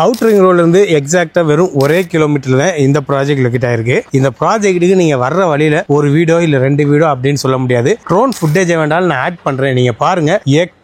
Outer ring ரோட்ல இருந்து எக்ஸாக்டா வெறும் ஒரே கிலோமீட்டர்ல தான் இந்த ப்ராஜெக்ட் லொகேட் ஆயிருக்கு. இந்த ப்ராஜெக்ட்டுக்கு நீங்க வர்ற வழியில ஒரு வீடோ இல்ல 2 வீடோ அப்படின்னு சொல்ல முடியாது. ட்ரோன் ஃபுட்டேஜ் வேண்டாலும் நான் ஆட் பண்றேன், நீங்க பாருங்க.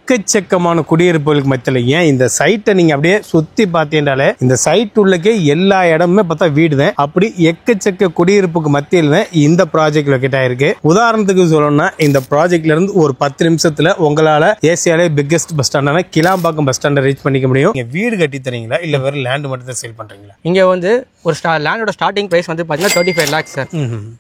எக்கச்சக்கமான குடியிருப்புகளுக்கு மத்தியில் ஏன் இந்த சைட்டை நீங்க அப்படியே சுத்தி பார்த்தீங்கன்னாலே இந்த சைட் உள்ளக்கே எல்லா இடமுமே பார்த்தா வீடு தான். அப்படி எக்கச்சக்க குடியிருப்புக்கு மத்தியில் தான் இந்த ப்ராஜெக்ட் லொகேட் ஆயிருக்கு. உதாரணத்துக்கு சொல்லணும்னா இந்த ப்ராஜெக்ட்ல இருந்து ஒரு 10 நிமிஷத்துல உங்களால ஏசியாலே பிக்கெஸ்ட் பஸ் ஸ்டாண்டான கிளாம்பாக்கம் பஸ் ஸ்டாண்டை ரீச் பண்ணிக்க முடியும். நீங்க வீடு கட்டி தரீங்களா இல்ல வெறும் லேண்ட் மட்டும் தான் சேல் பண்றீங்களா? இங்க வந்து ஒரு லேண்டோட ஸ்டார்டிங் பிரைஸ் வந்து பாத்தீங்கன்னா 35 lakhs சார்.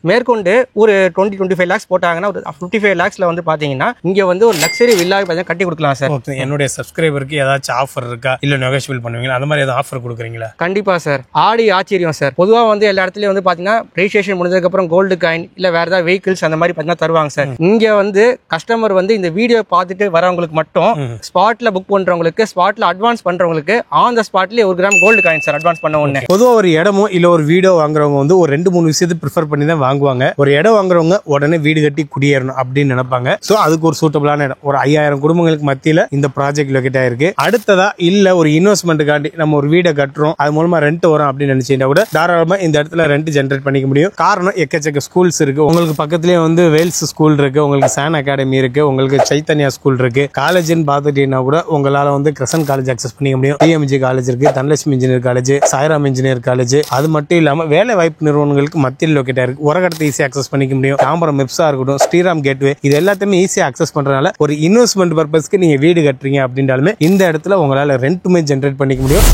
மேற்கொண்டு ஒரு 20-25 lakhs போட்டாங்கன்னா ஒரு 55 lakhsல வந்து பாத்தீங்கன்னா இங்க வந்து ஒரு லக்ஸரி வில்லா கட்டி கொடுக்கலாம் சார். என்னுடைய சப்ஸ்கிரைபருக்கு ஏதாச்சும் ஆஃபர் இருக்கா இல்ல நெகோஷியபிள் பண்ணுவீங்களா? அந்த மாதிரி ஏதாவது ஆஃபர் கொடுக்குறீங்களா? கண்டிப்பா சார். ஆடி ஆச்சரியம் சார். பொதுவா வந்து எல்லா இடத்துலயும் வந்து பாத்தீங்கன்னா ரெஜிஸ்ட்ரேஷன் முடிஞ்சதுக்கு அப்புறம் கோல்டு காயின் இல்ல வேற ஏதாவது வெஹிக்கிள்ஸ் அந்த மாதிரி பாத்தீங்கன்னா தருவாங்க சார். இங்க வந்து கஸ்டமர் வந்து இந்த வீடியோ பார்த்துட்டு வரவங்களுக்கு மட்டும் ஸ்பாட்ல புக் பண்றவங்களுக்கு ஸ்பாட்ல அட்வான்ஸ் பண்றவங்களுக்கு ஆன் த ஸ்பாட்லயே 1 gram gold coin sir advance பண்ண உடனே. பொதுவா ஒரு இடமோ இல்ல ஒரு வீடோ வாங்குறவங்க வந்து ஒரு 2-3 விஷயத்தை ப்ரிஃபர் பண்ணி தான் வாங்குவாங்க. ஒரு இடம் வாங்குறவங்க உடனே வீடு கட்டி குடியேறணும் அப்படின்னு நினைப்பாங்க. சோ அதுக்கு ஒரு சூட்டபிளான இடம் ஒரு 5000 குடும்பங்களுக்கு மத்தியில இந்த ப்ராஜெக்ட் லொகேட் ஆயிருக்கு. அடுத்ததா இல்ல ஒரு இன்வெஸ்ட்மெண்ட்டுக்காண்டி நம்ம ஒரு வீடை கட்டுறோம் அது மூலமா ரெண்ட் வரும் அப்படின்னு நினைச்சீங்கன்னா கூட தாராளமா இந்த இடத்துல ரெண்ட் ஜென்ரேட் பண்ணிக்க முடியும். காரணம் எக்கச்சக்க ஸ்கூல்ஸ் இருக்கு. உங்களுக்கு பக்கத்துலயே வந்து வேல்ஸ் ஸ்கூல் இருக்கு, உங்களுக்கு சான் அகாடமி இருக்கு, உங்களுக்கு சைத்தன்யா ஸ்கூல் இருக்கு. காலேஜ்னு பாத்துட்டீங்கன்னா கூட உங்களால வந்து கிரசன் காலேஜ் அக்சஸ் பண்ணிக்க முடியும். டிஎம்ஜி காலேஜ் இருக்கு, Dhanalakshmi engineer college, Sairam engineer college. அது மட்டும் இல்லாம வேலை வாய்ப்பு நிறுவனங்களுக்கு மத்தியில் லொகேட் ஆயிருக்கு. உரகடத்தை ஈஸியா அக்சஸ் பண்ணிக்க முடியும். தாம்பரம் மெப்ஸா இருக்கட்டும், ஸ்ரீராம் கேட்வே, இது எல்லாத்தையுமே ஈஸியா அக்சஸ் பண்றதுனால ஒரு இன்வெஸ்ட்மெண்ட் பர்பஸ்க்கு நீங்க வீடு கட்டுறீங்க அப்படின்றாலுமே இந்த இடத்துல உங்களால ரெண்ட்டுமே ஜென்ரேட் பண்ணிக்க முடியும்.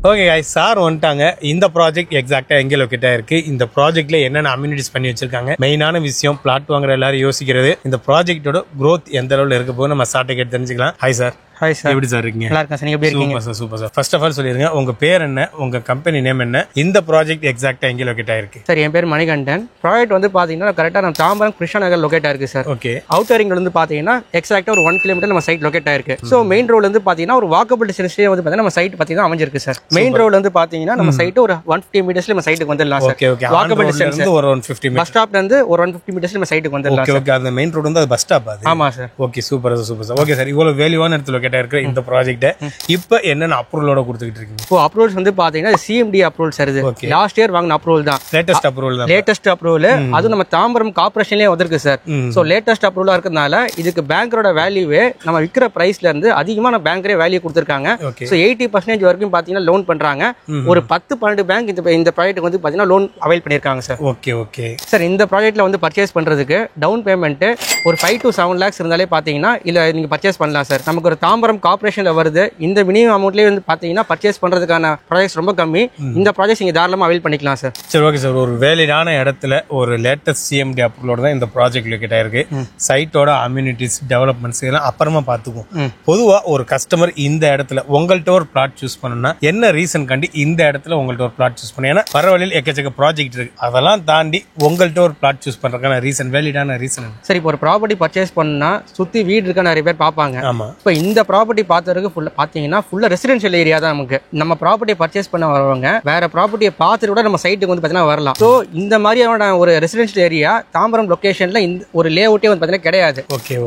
ஓகே गाइस, சார் வந்துட்டாங்க. இந்த ப்ராஜெக்ட் எக்ஸாக்டா எங்க லொகேட் ஆயிருக்கு, இந்த ப்ராஜெக்ட்ல என்னென்ன அம்யூனிட்டிஸ் பண்ணி வச்சிருக்காங்க, மெயினான விஷயம் பிளாட் வாங்குற எல்லாரும் யோசிக்கிறது இந்த ப்ராஜெக்டோட growth எந்த அளவுல இருக்க போது நம்ம சார்ட்ட கேட்டு தெரிஞ்சுக்கலாம். Hi sir. Hi sir. எப்படி சார் இருக்கீங்க? நல்லா இருக்கேன் சார். நீங்க எப்படி இருக்கீங்க? Super sir, super sir. First of all சொல்லிருங்க உங்க பேர் என்ன, உங்க கம்பெனி நேம் என்ன, இந்த ப்ராஜெக்ட் எக்ஸாக்ட்டா எங்க லொகேட் ஆயிருக்கு? சார் என் பேர் மணிகண்டன். ப்ராஜெக்ட் வந்து பாத்தீங்கன்னா கரெக்டா நம்ம தாம்பரம் கிருஷ்ணா நகர் லொகேட் ஆயிருக்கு சார். ஓகே. அவுட்டர் ரிங்ல இருந்து பாத்தீங்கன்னா எக்ஸாக்ட்டா ஒரு 1 கிலோமீட்டர் நம்ம சைட் லொகேட் ஆயிருக்கு. சோ மெயின் ரோட்ல இருந்து பாத்தீங்கன்னா ஒரு வாக்கபிள் டிஸ்டன்ஸ்லயே வந்து பாத்தீங்கன்னா நம்ம சைட் பாத்தீங்கன்னா அமைஞ்சிருக்கு சார். மெயின் ரோட்ல இருந்து பாத்தீங்கன்னா நம்ம சைட் ஒரு 150 மீட்டர்ஸ்ல நம்ம சைட்டுக்கு வந்துடலாம் sir. Okay okay. Walkable distance ஒரு 150 மீட்டர். பஸ் ஸ்டாப்ல இருந்து ஒரு 150 மீட்டர்ஸ்ல நம்ம சைட்டுக்கு வந்துடலாம் சார். Okay okay. அந்த மெயின் ரோட் வந்து அது பஸ் ஸ்டாப் அது. ஆமா sir. Okay super super sir. Okay sir, இவ்வளவு வேல்யூவான இடத்துல லொகேட் ஆயிருக்கு இந்த ப்ராஜெக்ட். இப்போ என்னென்ன அப்ரூவலோட கொடுத்துக்கிட்டு இருக்கீங்க? இப்போ அப்ரூவல்ஸ் வந்து பாத்தீங்கன்னா சிஎம்டி அப்ரூவல் சார். இது லாஸ்ட் இயர் வாங்கின அப்ரூவல் தான். லேட்டஸ்ட் அப்ரூவல் தான். Latest approval. அது நம்ம தாம்பரம் கார்ப்பரேஷன்லயே வந்திருக்கு சார். சோ லேட்டஸ்ட் அப்ரூவலா இருக்கறனால இதுக்கு பேங்கரோட வேல்யூவே நம்ம விக்கிற பிரைஸ்ல இருந்து அதிகமா நம்ம பேங்கரே வேல்யூ கொடுத்திருக்காங்க. சோ 80% வரைக்கும் பாத்தீங்கன்னா லோன் பண்றாங்க. ஒரு 10-12 பேங்க் இந்த ப்ராஜெக்ட்டுக்கு வந்து பாத்தீங்கன்னா லோன் அவைல் பண்ணிருக்காங்க சார். Okay okay sir. இந்த ப்ராஜெக்ட்ல வந்து பர்ச்சேஸ் பண்றதுக்கு டவுன் பேமெண்ட் ஒரு 5 to 7 lakhs இருந்தாலே பாத்தீங்கன்னா இல்ல நீங்க பர்ச்சேஸ் பண்ணலாம் சார். நமக்கு ஒரு தாம்பரம் கார்ப்பரேஷன்ல வருது. இந்த மினிமம் அமௌண்ட்லயே வந்து பாத்தீங்கன்னா பர்ச்சேஸ் பண்றதுக்கான ப்ராஜெக்ட்ஸ் ரொம்ப கம்மி. இந்த ப்ராஜெக்ட் நீங்க தாராளமா அவைல் பண்ணிக்கலாம் சார். சரி ஓகே சார். ஒரு வேலிடான இடத்துல ஒரு லேட்டஸ்ட் சிஎம்டி அப்ரூவலோட தான் இந்த ப்ராஜெக்ட் லொகேட் ஆயிருக்கு. சைட்டோட அம்யூனிட்டிஸ் டெவலப்மெண்ட்ஸ் இதெல்லாம் அப்புறமா பாத்துக்குவோம். பொதுவா ஒரு கஸ்டமர் இந்த இடத்துல உங்கள்ட்ட ஒரு பிளாட் சூஸ் பண்ணணும்னா என்ன ரீசன் கண்டி இந்த இடத்துல உங்கள்ட்ட ஒரு பிளாட் சூஸ் பண்ணி, ஏன்னா பரவலில் எக்கச்சக்க ப்ராஜெக்ட் இருக்கு, அதெல்லாம் தாண்டி உங்கள்ட்ட ஒரு பிளாட் சூஸ் பண்றதுக்கான ரீசன், வேலிடான ரீசன்? சரி, இப்போ ஒரு ப்ராப்பர்ட்டி பர்ச்சேஸ் பண்ணா சுத்தி வீடு இருக்க நிறைய பேர் பாப்பாங்க. ஆமா. இப்போ இந்த ப்ராப்பர்ட்டி பார்த்ததுக்கு ஃபுல்லா பாத்தீங்கன்னா ஃபுல்லா ரெசிடென்ஷியல் ஏரியா தான். நமக்கு நம்ம ப்ராப்பர்ட்டியை பர்ச்சேஸ் பண்ண வரவங்க வேற ப்ராப்பர்ட்டியை பார்த்துட்டு கூட நம்ம சைட்டுக்கு வந்து பாத்தீங்கன்னா வரலாம். ஸோ இந்த மாதிரியான ஒரு ரெசிடென்ஷியல் ஏரியா தாம்பரம் லொகேஷன்ல ஒரு லே அவுட்டே வந்து பாத்தீங்கன்னா கிடையாது.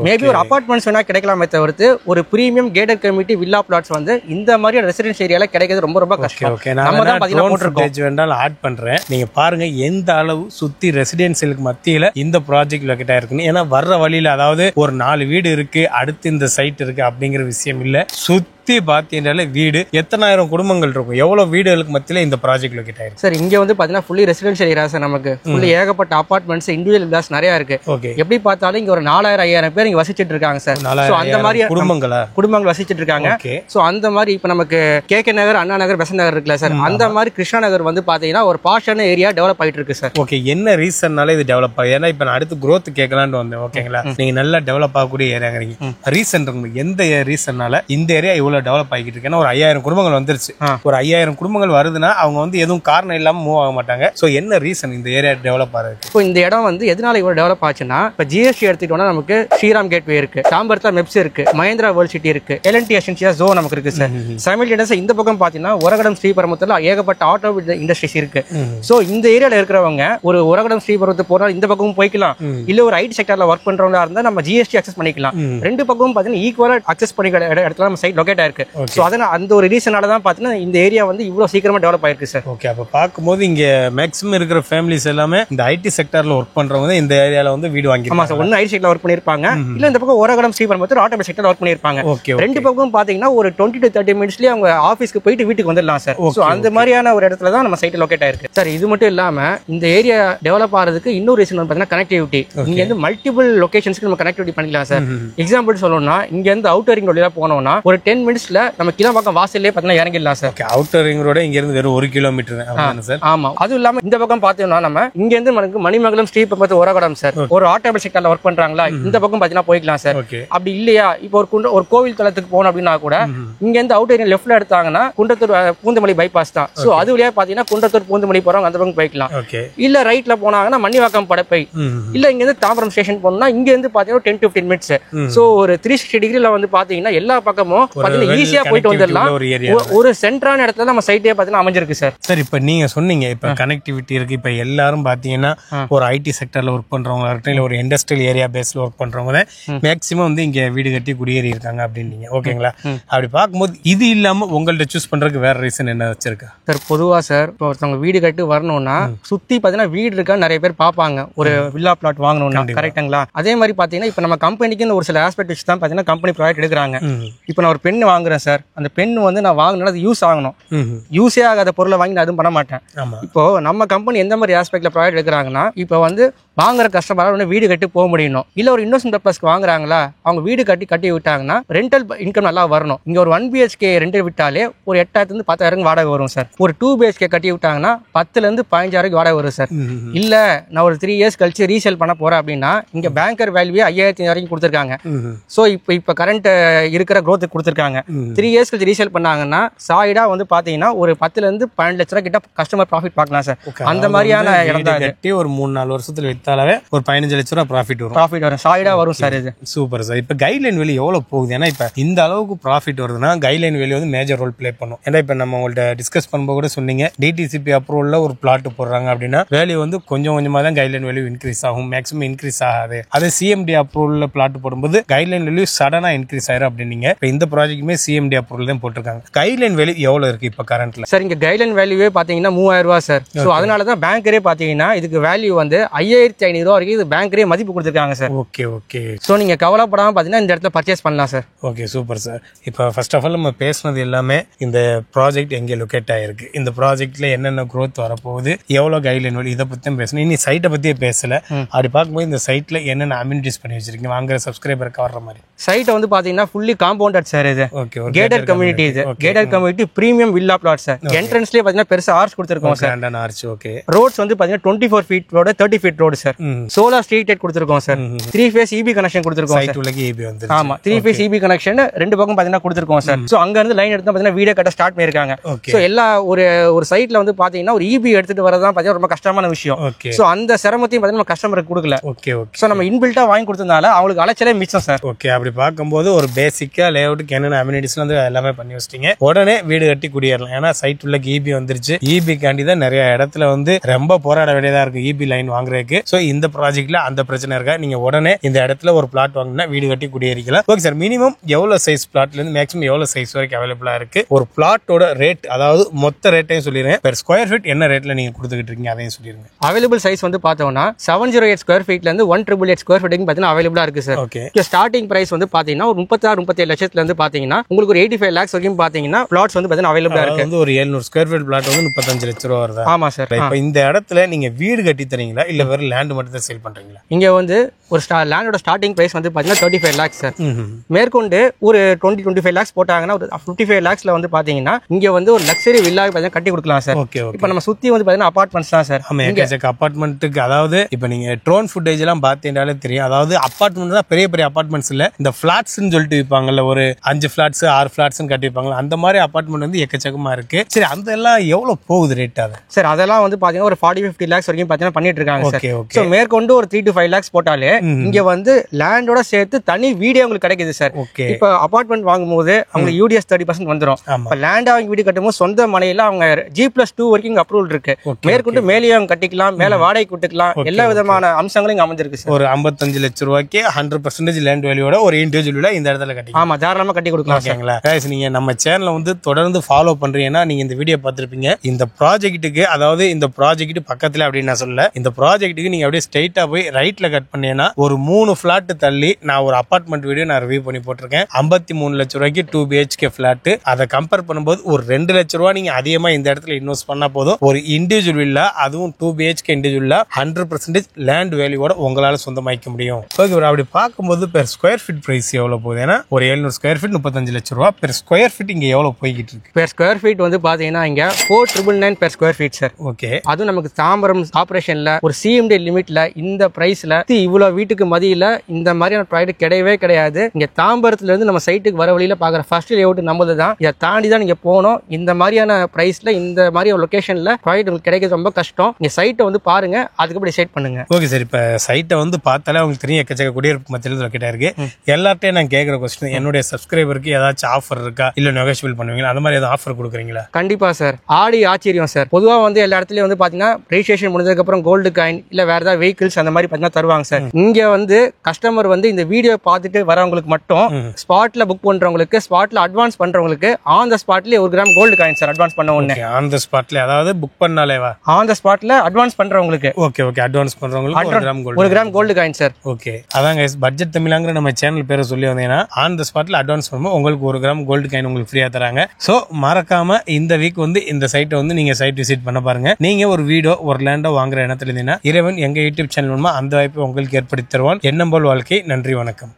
மேபி ஒரு அபார்ட்மெண்ட்ஸ் வேணா கிடைக்கலாமே தவிர்த்து ஒரு premium gated community villa flats வந்து இந்த மாதிரி ரெசிடென்ஷியல் ஏரியால கிடைக்கிறது ரொம்ப ரொம்ப கஷ்டம். நம்ம தான் பாத்தீங்கன்னா போட்டுருக்கோம். வேண்டாம் ஆட் பண்றேன். நீங்க பாருங்க எந்த அளவு சுத்தி ரெசிடென்சியலுக்கு மத்தியில இந்த ப்ராஜெக்ட் லொகேட் ஆயிருக்குன்னு. ஏன்னா வர்ற வழியில அதாவது ஒரு 4 வீடு இருக்கு, அடுத்து இந்த சைட் இருக்கு அப்படிங்கிற விஷயம் இல்ல. சுத்தி பாத்தீங்கன்னாலே வீடு எத்தனாயிரம் குடும்பங்கள் இருக்கும், எவ்வளவு வீடுகளுக்கு மத்தியில இந்த ப்ராஜெக்ட் லொகேட் ஆயிருக்கு சார். இங்க வந்து பாத்தீங்கன்னா ஃபுல்லி ரெசிடென்ஷியல் ஏரியா சார். நமக்கு ஃபுல்லி ஏகப்பட்ட அபார்ட்மெண்ட்ஸ், இண்டிவிஜுவல் வில்லாஸ் நிறைய இருக்கு. எப்படி பார்த்தாலும் இங்க ஒரு 4000-5000 பேர் இங்க வசிச்சிட்டு இருக்காங்க சார். அந்த மாதிரி குடும்பங்கள் வசிச்சிட்டு இருக்காங்க. சோ அந்த மாதிரி இப்ப நமக்கு கேகே நகர், அண்ணா நகர், பெசன்ட் நகர் இருக்குல்ல சார், அந்த மாதிரி கிருஷ்ணா நகர் வந்து பாத்தீங்கன்னா ஒரு பாஷான ஏரியா டெவலப் ஆயிட்டு இருக்கு சார். ஓகே, என்ன ரீசன்னால இது டெவலப் ஆகுது? ஏன்னா இப்ப நான் அடுத்து growth கேட்கலான்னு வந்தேன். ஓகேங்களா, நீங்க நல்லா டெவலப் ஆகக்கூடிய ஏரியாங்கிறீங்க. ரீசன் எந்த ரீசன்னால இந்த ஏரியா இவ்வளவு டெவலப் ஆகிட்டு இருக்கு? ஒரு 5000 குடும்பங்கள் வந்துருச்சு. ஒரு 5000 குடும்பங்கள் வருதுன்னா அவங்க வந்து எதுவும் காரணம் இல்லாம மூவ் ஆக மாட்டாங்க. சோ என்ன ரீசன் இந்த ஏரியா டெவலப் ஆகுது? இப்போ இந்த இடம் வந்து எதனால இவ்வளவு டெவலப் ஆச்சுன்னா, இப்ப ஜிஎஸ்டி எடுத்துட்டோம்னா நமக்கு ஸ்ரீராம் கேட்வே இருக்கு, தாம்பரத்துல மெப்ஸ் இருக்கு, மஹேந்திரா வேர்ல்ட் சிட்டி இருக்கு, எல்என்டி எசென்சியா ஜோன் நமக்கு இருக்கு சார். சைமல்டேனியஸா இந்த பக்கம் பாத்தீங்கன்னா உரகடம் ஸ்ரீபெரும்புத்தூர்ல ஏகப்பட்ட ஆட்டோ இண்டஸ்ட்ரீஸ் இருக்கு. சோ இந்த ஏரியால இருக்கிறவங்க ஒரு உரகடம் ஸ்ரீபெரும்புத்தூர் போனா இந்த பக்கமும் போய்க்கலாம், இல்ல ஒரு ஐடி செக்டர்ல ஒர்க் பண்றவங்களா இருந்தா நம்ம ஜிஎஸ்டி அக்சஸ் பண்ணிக்கலாம். ரெண்டு பக்கமும் பாத்தீங்கன்னா ஈக்குவலா அக்சஸ் பண்ணிக்கிற இடத்துல நம்ம சைட் லொகேட் ஆயிருக்கு. இருக்கு. ஸோ அதனால அந்த ஒரு ரீசனால தான் பார்த்தீங்கன்னா இந்த ஏரியா வந்து இவ்வளோ சீக்கிரமா டெவலப் ஆயிருக்கு சார். ஓகே, அப்போ பார்க்கும்போது இங்க மேக்ஸிமம் இருக்கிற ஃபேமிலிஸ் எல்லாமே இந்த ஐடி செக்டர்ல ஒர்க் பண்றவங்க இந்த ஏரியால வந்து வீடு வாங்கி. ஆமா சார், ஒன்னு ஐடி செக்டர்ல ஒர்க் பண்ணிருப்பாங்க, இல்ல இந்த பக்கம் ஓரகடம் ஸ்ரீபெரும்புத்தூர் ஆட்டோமேட்டிக் செக்டர்ல ஒர்க் பண்ணிருப்பாங்க. ரெண்டு பக்கம் பாத்தீங்கன்னா ஒரு 20 to 30 மினிட்ஸ்லயே அவங்க ஆஃபீஸ்க்கு போயிட்டு வீட்டுக்கு வந்துடலாம் சார். ஸோ அந்த மாதிரியான ஒரு இடத்துல தான் நம்ம சைட் லொகேட் ஆயிருக்கு சார். இது மட்டும் இல்லாம இந்த ஏரியா டெவலப் ஆகிறதுக்கு இன்னொரு ரீசன் பார்த்தீங்கன்னா கனெக்டிவிட்டி. இங்க இருந்து மல்டிபிள் லொகேஷன்ஸ்க்கு நம்ம கனெக்டிவிட்டி பண்ணிக்கலாம் சார். எக்ஸாம்பிள் சொல்லணும்னா இங்க இருந்து அவுட்டர் ரிங் ரோட்ல போனோம்னா ஒரு 10 மினிட்ஸ்ல நம்ம கிளம்பாக்கம் வாசல்லே பார்த்தீங்கன்னா இறங்கிடலாம் சார். அவுட்டர் ரிங் ரோட இங்க இருந்து வெறும் 1 கிலோமீட்டர் தான் சார். ஆமா, அதுவும் இல்லாம இந்த பக்கம் பார்த்தோம்னா நம்ம இங்க இருந்து நமக்கு மணிமங்கலம் ஸ்ரீபெரும்புத்தூர் ஓரகடம் சார் ஒரு ஆட்டோமேட்டிக் செக்டர்ல ஒர்க் பண்றாங்களா இந்த பக்கம் பார்த்தீங்கன்னா போய்க்கலாம் சார். அப்படி இல்லையா இப்போ ஒரு கோவில் தளத்துக்கு போகணும் அப்படின்னா கூட இங்க இருந்து அவுட்டர் லெஃப்ட்ல எடுத்தாங்கன்னா குன்றத்தூர் பூந்தமல்லி பைபாஸ் தான். சோ அது வழியா பாத்தீங்கன்னா குன்றத்தூர் பூந்தமல்லி போறவங்க அந்த பக்கம் போய்க்கலாம். இல்ல ரைட்ல போனாங்கன்னா மண்ணிவாக்கம் படப்பை, இல்ல இங்க இருந்து தாம்பரம் ஸ்டேஷன் போனோம்னா இங்க இருந்து பாத்தீங்கன்னா 10 to 15 மினிட்ஸ். சோ ஒரு 360 டிகிரில வந்து பாத்தீங்கன்னா எல்லா பக்கமும் பாத்தீங்கன்னா ஈஸியா போயிட்டு வந்துடலாம். ஒரு சென்ட்ரான இடத்துல நம்ம சைட்டே பாத்தீங்கன்னா அமைஞ்சிருக்கு சார். சார் இப்ப நீங்க சொன்னீங்க இப்ப கனெக்டிவிட்டி இருக்கு. இப்ப எல்லாரும் பாத்தீங்கன்னா ஒரு ஐடி செக்டர்ல ஒர்க் பண்றவங்க இருக்கட்டும், இல்ல ஒரு இண்டஸ்ட்ரியல் ஏரியா பேஸ்ல ஒர்க் பண்றவங்க மேக்ஸிமம் வந்து இங்க வீடு கட்டி குடியேறி இருக்காங்க அப்படின்னீங்க. ஓகேங்களா? அப்படி பார்க்கும்போது இது இல்லாம உங்கள்ட்ட சூஸ் பண்றதுக்கு வேற ரீசன் என்ன வச்சிருக்கா சார்? பொதுவா சார் இப்போ ஒருத்தவங்க வீடு கட்டி வரணும்னா சுத்தி பாத்தீங்கன்னா வீடு இருக்கா நிறைய பேர் பாப்பாங்க, ஒரு வில்லா பிளாட் வாங்கணும்னா. கரெக்டுங்களா? அதே மாதிரி பாத்தீங்கன்னா இப்ப நம்ம கம்பெனிக்கு ஒரு சில ஆஸ்பெக்ட் வச்சு தான் பாத்தீங்கன்னா கம்பெனி ப்ராடக்ட் எடுக்கிறாங்க. இப்போ நான் ஒரு பென் வாங்குறேன் சார், அந்த பென் வந்து நான் வாங்கினா அது யூஸ் ஆகணும். யூஸே ஆகாத பொருளை வாங்கி நான் அதுவும் பண்ண மாட்டேன். இப்போ நம்ம கம்பெனி எந்த மாதிரி ஆஸ்பெக்ட்ல ப்ராடக்ட் எடுக்கிறாங்கன்னா இப்போ வந்து வாங்குற கஸ்டமரால வீடு கட்டி போக முடியணும். இல்ல ஒரு இன்வெஸ்ட்மெண்ட் பர்பஸ்க்கு வாங்குறாங்களா, அவங்க வீடு கட்டி விட்டாங்கன்னா ரெண்டல் இன்கம் நல்லா வரணும். இங்க ஒரு 1 BHK ரெண்டல் விட்டாலே ஒரு 8,000 to 10,000 வாடகை வரும் சார். ஒரு 2 BHK கட்டி விட்டாங்கன்னா 10,000 to 15,000 வாடகை வரும் சார். இல்ல நான் ஒரு 3 years கழிச்சு ரீசேல் பண்ண போறேன் அப்படின்னா இங்க பேங்கர் வேல்யூ 5,500 வரைக்கும் கொடுத்துருக்காங்க. சோ இப்ப கரண்ட் இருக்கிற growth கொடுத்துருக்காங்க. 3 years கழிச்சு ரீசேல் பண்ணாங்கன்னா சாயிடா வந்து பாத்தீங்கன்னா ஒரு 10 to 12 லட்ச ரூபாய் கிட்ட கஸ்டமர் ப்ராஃபிட் பார்க்கலாம் சார். அந்த மாதிரியான இடம் தான் கட்டி ஒரு 3-4 வருஷத்துல வித்தாலவே ஒரு 15 லட்ச ரூபாய் ப்ராஃபிட் வரும். சாயிடா வரும் சார். இது சூப்பர் சார். இப்ப கைட்லைன் வேல்யூ எவ்வளவு போகுது? ஏன்னா இப்ப இந்த அளவுக்கு ப்ராஃபிட் வருதுன்னா கைட்லைன் வேல்யூ வந்து மேஜர் ரோல் பிளே பண்ணும். ஏன்னா இப்ப நம்ம உங்கள்ட்ட டிஸ்கஸ் பண்ணும்போது கூட சொன்னீங்க டிடிசிபி அப்ரூவல்ல ஒரு பிளாட் போடுறாங்க அப்படின்னா வேல்யூ வந்து கொஞ்சம் கொஞ்சமா தான் கைட்லைன் வேல்யூ இன்க்ரீஸ் ஆகும், மேக்ஸிமம் இன்க்ரீஸ் ஆகாது. அதே சிஎம்டி அப்ரூவல்ல பிளாட் போடும்போது கைட்லைன் வேல்யூ சடனா இன்க்ரீஸ் ஆயிரும் அப்படின்னீங்க. இப்ப இந்த ப்ராஜெக்ட்டுமே சிஎம்டி அப்ரூவல் தான் போட்டிருக்காங்க. கைட்லைன் வேல்யூ எவ்வளவு இருக்கு இப்ப கரண்ட்ல? சார் இங்க கைட்லைன் வேல்யூவே பாத்தீங்கன்னா 3000 ரூபாய் சார். சோ அதனால தான் பேங்கரே பாத்தீங்கன்னா இதுக்கு வேல்யூ வந்து 5,500 ரூபாய் வரைக்கும் இது பேங்கரே மதிப்பு கொடுத்துருக்காங்க சார். Okay okay. சோ நீங்க கவலைப்படாம பாத்தீங்கன்னா இந்த இடத்துல பர்ச்சேஸ் பண்ணலாம் சார். Okay super sir. இப்போ ஃபர்ஸ்ட் ஆஃப் ஆல் நம்ம பேசுனது எல்லாமே இந்த ப்ராஜெக்ட் எங்கே லொக்கேட் ஆயிருக்கு, இந்த ப்ராஜெக்ட்ல என்னென்ன growth வரப்போகுது, எவ்வளவு கைட்லைன் வேல்யூ, இதை பத்தி பேசணும். இனி சைட்டை பத்தியே பேசல. அப்படி பார்க்கும்போது இந்த சைட்ல என்னென்ன அம்யூனிட்டிஸ் பண்ணி வச்சிருக்கீங்க வாங்குற சப்ஸ்கிரைபருக்கு வர்ற மாதிரி? சைட் வந்து பாத்தீங்கன்னா ஃபுல்லி காம்பவுண்டட் சார். இது கேட்டட் கம்யூனிட்டி. இது gated community premium villa plot sir. என்ட்ரன்ஸ்லயே பாத்தீங்கன்னா பெருசா ஆர்ச் கொடுத்திருக்கோம் சார். ஆர்ச். ஓகே. ரோட்ஸ் வந்து பாத்தீங்கன்னா 24 feet road, 30 feet road sir. Solar street light கொடுத்திருக்கோம் சார். 3 phase EB கனெக்ஷன் கொடுத்திருக்கோம் சார். சைட்டுலக்கு EB வந்து. ஆமா, 3 phase EB கனெக்ஷன் ரெண்டு பக்கம் பாத்தீங்கன்னா கொடுத்திருக்கோம் சார். சோ அங்க இருந்து லைன் எடுத்து பாத்தீங்கன்னா வீடியோ கட்ட ஸ்டார்ட் பண்ணிருக்காங்க. சோ எல்லா ஒரு சைட்ல வந்து பாத்தீங்கன்னா ஒரு EB எடுத்துட்டு வரதான் பாத்தீங்கன்னா ரொம்ப கஷ்டமான விஷயம். சோ அந்த சிரமத்தையும் பாத்தீங்கன்னா நம்ம கஸ்டமருக்கு கொடுக்கல. Okay okay. சோ நம்ம இன்பில்ட்டா வாங்கி கொடுத்ததால அவங்களுக்கு அலைச்சலே மிச்சம் சார். ஓகே. அப்படி பார்க்கும்போது ஒரு பேசிக்கா லேஅவுட்டுக்கு என்னென்ன அம்யூனிட்டிஸ்ல வந்து எல்லாமே பண்ணி வச்சிட்டீங்க. உடனே வீடு கட்டி குடியேறலாம். ஏன்னா சைட் உள்ள EB வந்துருச்சு. EB காண்டி தான் நிறைய இடத்துல வந்து ரொம்ப போராட வேண்டியதா இருக்கு EB லைன் வாங்குறதுக்கு. சோ இந்த ப்ராஜெக்ட்ல அந்த பிரச்சனை இருக்கா? நீங்க உடனே இந்த இடத்துல ஒரு பிளாட் வாங்கினா வீடு கட்டி குடியேறிக்கலாம். Okay sir. மினிமம் எவ்வளவு சைஸ் பிளாட்ல இருந்து மேக்ஸிமம் எவ்வளவு சைஸ் வரைக்கும் அவைலபிளா இருக்கு? ஒரு பிளாட்டோட ரேட், அதாவது மொத்த ரேட்டையும் சொல்லிடுறேன். பெர் ஸ்கொயர் ஃபீட் என்ன ரேட்ல நீங்க கொடுத்துக்கிட்டு இருக்கீங்க அதையும் சொல்லிருங்க. அவைலபிள் சைஸ் வந்து பார்த்தோம்னா 708 ஸ்கொயர் ஃபீட்ல இருந்து 1,888 ஸ்கொயர் ஃபீட் பாத்தீங்கன்னா அவைலபிளா இருக்கு சார். ஓகே. ஸ்டார்டிங் பிரைஸ் வந்து பாத்தீங்கன்னா ஒரு 36-37 லட்சத்துல இருந்து பாத்தீங்கன்னா உங்களுக்கு ஒரு 85 lakhs வரைக்கும் பாத்தீங்கன்னா பிளாட்ஸ் வந்து பாத்தீங்கன்னா அவைலபிளா இருக்கு. வந்து ஒரு 700 ஸ்கொயர் ஃபீட் பிளாட் வந்து 35 லட்சம் ரூபாய் வருது. ஆமா சார். இப்போ இந்த இடத்துல நீங்க வீடு கட்டி தரீங்களா இல்ல வெறும் லேண்ட் மட்டும் தான் சேல் பண்றீங்களா? இங்க வந்து ஒரு லேண்டோட ஸ்டார்டிங் பிரைஸ் வந்து பாத்தீங்கன்னா 35 lakhs சார். மேற்கொண்டு ஒரு 20-25 lakhs போட்டாங்கன்னா ஒரு 55 lakhsல வந்து பாத்தீங்கன்னா இங்க வந்து ஒரு லக்ஸரி வில்லா பாத்தீங்கன்னா கட்டி கொடுக்கலாம் சார். ஓகே. இப்போ நம்ம சுத்தி வந்து பாத்தீங்கன்னா அபார்ட்மெண்ட்ஸ் தான் சார். அபார்ட்மெண்ட்டுக்கு அதாவது இப்போ நீங்க ட்ரோன் ஃபுட்டேஜ் எல்லாம் பாத்தீங்கன்னாலே தெரியும். அதாவது அபார்ட்மெண்ட் தான் பெரிய பெரிய அபார்ட்மெண்ட்ஸ் இல்ல, இந்த பிளாட்ஸ்ன்னு சொல்லிட்டு விற்பாங்கல்ல, ஒரு 5 ஃபிளாட்ஸ் 6 ஃபிளாட்ஸ் கட்டிருப்பாங்க. அந்த மாதிரி அபார்ட்மெண்ட் வந்து எக்கச்சக்கமா இருக்கு. சரி, அந்த எல்லாம் எவ்வளவு போகுது ரேட்? அது சார் அதெல்லாம் வந்து பாத்தீங்கன்னா ஒரு 40-50 lakhs வரைக்கும் பாத்தீங்கன்னா பண்ணிட்டு இருக்காங்க சார். சோ மேற்கொண்டு ஒரு 3 to 5 lakhs போட்டாலே இங்க வந்து லேண்டோட சேர்த்து தனி வீடே உங்களுக்கு கிடைக்குது சார். இப்ப அபார்ட்மெண்ட் வாங்கும்போது அவங்க UDS 30% வந்துரும். இப்ப லேண்ட் அவங்க வீடு கட்டும்போது சொந்த மனையில அவங்க G+2 வரைக்கும் அப்ரூவல் இருக்கு. மேற்கொண்டு மேலேயே அவங்க கட்டிக்கலாம், மேல வாடகை கொடுத்துக்கலாம், எல்லா விதமான அம்சங்களும் இங்க அமைஞ்சிருக்கு சார். ஒரு 55 லட்சம் ரூபாய்க்கு 100% லேண்ட் வேல்யூட ஒரு இண்டிவிஜுவல் இந்த இடத்துல கட்டி. ஆமா, தாராளமா கட்டி கொடுக்கலாம். ஓகேங்களா गाइस, நீங்க நம்ம சேனலை வந்து தொடர்ந்து ஃபாலோ பண்றீங்கன்னா நீங்க இந்த வீடியோ பார்த்திருப்பீங்க. இந்த ப்ராஜெக்ட்டுக்கு, அதாவது இந்த ப்ராஜெக்ட் பக்கத்துல அப்படின்னு நான் சொல்லல, இந்த ப்ராஜெக்ட்டுக்கு நீங்க அப்படியே ஸ்ட்ரைட்டா போய் ரைட்ல கட் பண்ணீங்கன்னா ஒரு 3 பிளாட் தள்ளி நான் ஒரு அபார்ட்மெண்ட் வீடியோ நான் ரிவ்யூ பண்ணி போட்டிருக்கேன். 53 லட்சம் ரூபாய்க்கு 2 BHK பிளாட். அதை கம்பேர் பண்ணும்போது ஒரு 2 லட்சம் ரூபாய் நீங்க அதிகமா இந்த இடத்துல இன்வெஸ்ட் பண்ணா போதும். ஒரு இண்டிவிஜுவல் வில்லா, அதுவும் 2 BHK இண்டிவிஜுவல் 100% லேண்ட் வேல்யூவோட உங்களால சொந்தமாக்க முடியும். ஓகே ப்ரோ, அப்படி பார்க்கும்போது பெர் ஸ்கொயர் ஃபீட் பிரைஸ் எவ்வளவு போகுது? ஏன்னா ஒரு 700 ஸ்கொயர் ஃபீட் 35 லட்சம் ரூபாய். பெர் ஸ்கொயர் ஃபீட் இங்க எவ்வளவு போய்கிட்டு இருக்கு? பெர் ஸ்கொயர் ஃபீட் வந்து பாத்தீங்கன்னா இங்க 4999 per square feet sir. Okay, அதுவும் நமக்கு தாம்பரம் ஆபரேஷன்ல ஒரு CMD லிமிட்ல இந்த பிரைஸ்ல இவ்வளவு வீட்டுக்கு மதியில இந்த மாதிரியான ப்ராடக்ட் கிடையவே கிடையாது. இங்க தாம்பரத்துல இருந்து நம்ம சைட்டுக்கு வர வழியில பாக்குற ஃபர்ஸ்ட் லேஅவுட் நம்மளது தான். இதை தாண்டி தான் நீங்க போகணும். இந்த மாதிரியான பிரைஸ்ல இந்த மாதிரி ஒரு லொகேஷன்ல ப்ராடக்ட் உங்களுக்கு கிடைக்கிறது ரொம்ப கஷ்டம். நீங்க சைட்டை வந்து பாருங்க, அதுக்கப்புறம் டிசைட் பண்ணுங்க. ஓகே சார், இப்ப சைட்டை வந்து பார்த்தாலே உங்களுக்கு தெரியும் எக்கச்சக்க குடியிருப்பு மத்தியில் லொக்கேட் இருக்கு. எல்லார்ட்டையும் நான் கேட்கிற கொஸ்டின், என்னுடைய சப்ஸ்கிரைபருக்கு ஏதாச்சும் ஆஃபர் இருக்கா, இல்ல நெகோஷியபிள் பண்ணுவீங்களா, அந்த மாதிரி ஏதாவது ஆஃபர் கொடுக்குறீங்களா? கண்டிப்பா சார், ஆடி ஆச்சரியம் சார். பொதுவா வந்து எல்லா இடத்துலயும் வந்து பாத்தீங்கன்னா ரெஜிஸ்ட்ரேஷன் முடிஞ்சதுக்கு அப்புறம் கோல்டு காயின் இல்ல வேற ஏதாவது வெஹிக்கிள்ஸ் அந்த மாதிரி பாத்தீங்கன்னா தருவாங்க சார். இங்க வந்து கஸ்டமர் வந்து இந்த வீடியோ பார்த்துட்டு வரவங்களுக்கு மட்டும் ஸ்பாட்ல புக் பண்றவங்களுக்கு, ஸ்பாட்ல அட்வான்ஸ் பண்றவங்களுக்கு ஆன் த ஸ்பாட்ல 1 gram gold coin sir advance பண்ண உடனே. ஆன் த ஸ்பாட்ல, அதாவது புக் பண்ணாலேவா? ஆன் த ஸ்பாட்ல அட்வான்ஸ் பண்றவங்களுக்கு. ஓகே ஓகே, அட்வான்ஸ் பண்றவங்களுக்கு 1 gram gold coin sir. Okay, அதாங்க பட்ஜெட் தமிழாங்கிற நம்ம சேனல் பேரை சொல்லி வந்தீங்கன்னா ஆன் த ஸ்பாட்ல அட்வான்ஸ் பண்ணும்போது உங்களுக்கு 1 கிராம் கோல்டு காயின் உங்களுக்கு ஃப்ரீயா தராங்க. சோ மறக்காம இந்த வீக் வந்து இந்த சைட்டை வந்து நீங்க சைட் விசிட் பண்ண பாருங்க. நீங்க ஒரு வீடோ ஒரு லேண்டோ வாங்குற இடத்துல இருந்தீங்கன்னா இறைவன் எங்க யூடியூப் சேனல் மூலமா அந்த வாய்ப்பை உங்களுக்கு ஏற்படுத்தி தருவான். எண்ணம் போல் வாழ்க்கை. நன்றி, வணக்கம்.